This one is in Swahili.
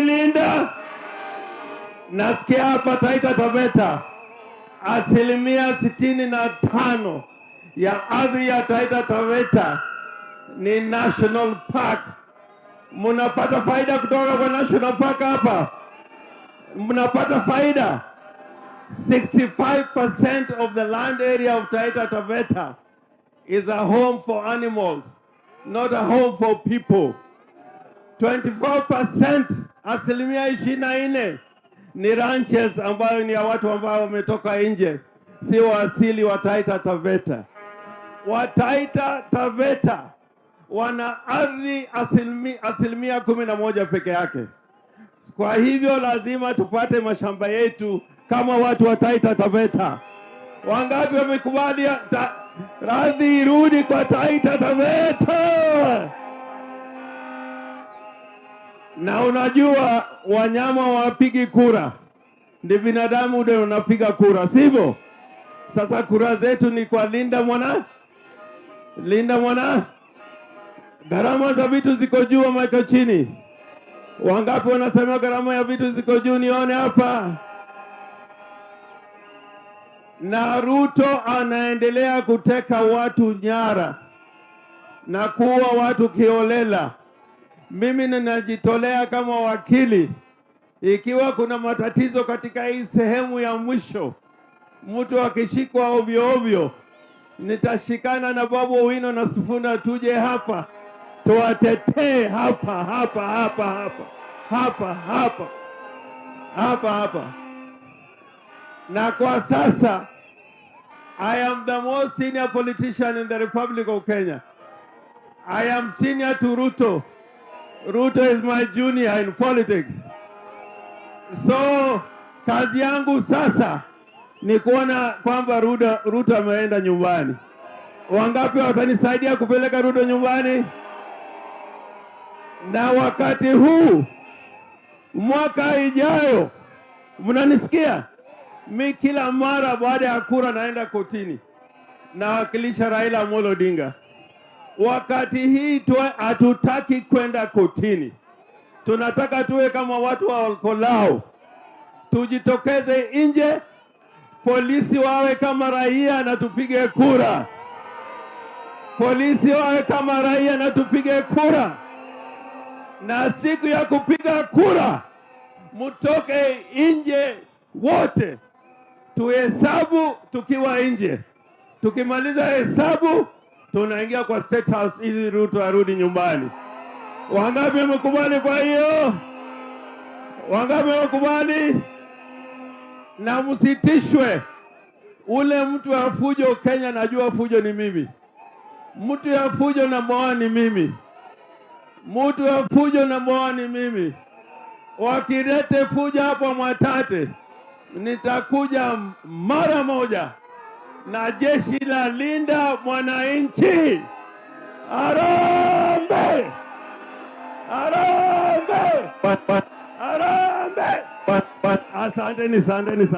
Linda. Nasikia hapa Taita Taveta 65% ya ardhi ya Taita Taveta ni National Park. Mnapata faida kutoka kwa National Park hapa? Mnapata faida? 65% of the land area of Taita Taveta is a home for animals, not a home for people. 24%, 24% ni ranches ambayo ni ya watu ambao wametoka nje, si wasili wa Taita Taveta. Wa Taita Taveta wana ardhi 11% peke yake. Kwa hivyo lazima tupate mashamba yetu kama watu wa Taita Taveta. Wangapi wamekubali ardhi irudi kwa Taita Taveta? Na unajua wanyama wapigi kura, ndi binadamu ndio unapiga kura, sivyo? Sasa kura zetu ni kwa Linda Mwana. Linda Mwana. Gharama za vitu ziko juu ama iko chini? Wangapi wanasema gharama ya vitu ziko juu? Nione hapa. Na Ruto anaendelea kuteka watu nyara na kuua watu kiolela. Mimi ninajitolea kama wakili, ikiwa kuna matatizo katika hii sehemu ya mwisho, mtu akishikwa ovyo ovyo, nitashikana na Babu Owino na Sifuna tuje hapa tuwatetee hapa. Na kwa sasa I am the most senior politician in the Republic of Kenya. I am senior to Ruto. Ruto is my junior in politics. So kazi yangu sasa ni kuona kwamba Ruto ameenda nyumbani. Wangapi watanisaidia kupeleka Ruto nyumbani? Na wakati huu mwaka ijayo, mnanisikia? Mi kila mara baada ya kura naenda kotini nawakilisha Raila Amolo Odinga. Wakati hii hatutaki kwenda kotini, tunataka tuwe kama watu wa Olkolao, tujitokeze nje, polisi wawe kama raia na tupige kura. Polisi wawe kama raia na tupige kura. Na siku ya kupiga kura mutoke nje wote, tuhesabu tukiwa nje. Tukimaliza hesabu tunaingia kwa State House ili Ruto arudi nyumbani. Wangapi wamekubali? Kwa hiyo wangapi wamekubali? Na msitishwe. Ule mtu wa fujo Kenya, najua fujo ni mimi. Mtu ya fujo na moa ni mimi. Mtu ya fujo na moa ni mimi. Wakilete fujo hapo Mwatate, nitakuja mara moja na jeshi la Linda Mwananchi. Harambee! Harambee! Harambee! Asanteni sana.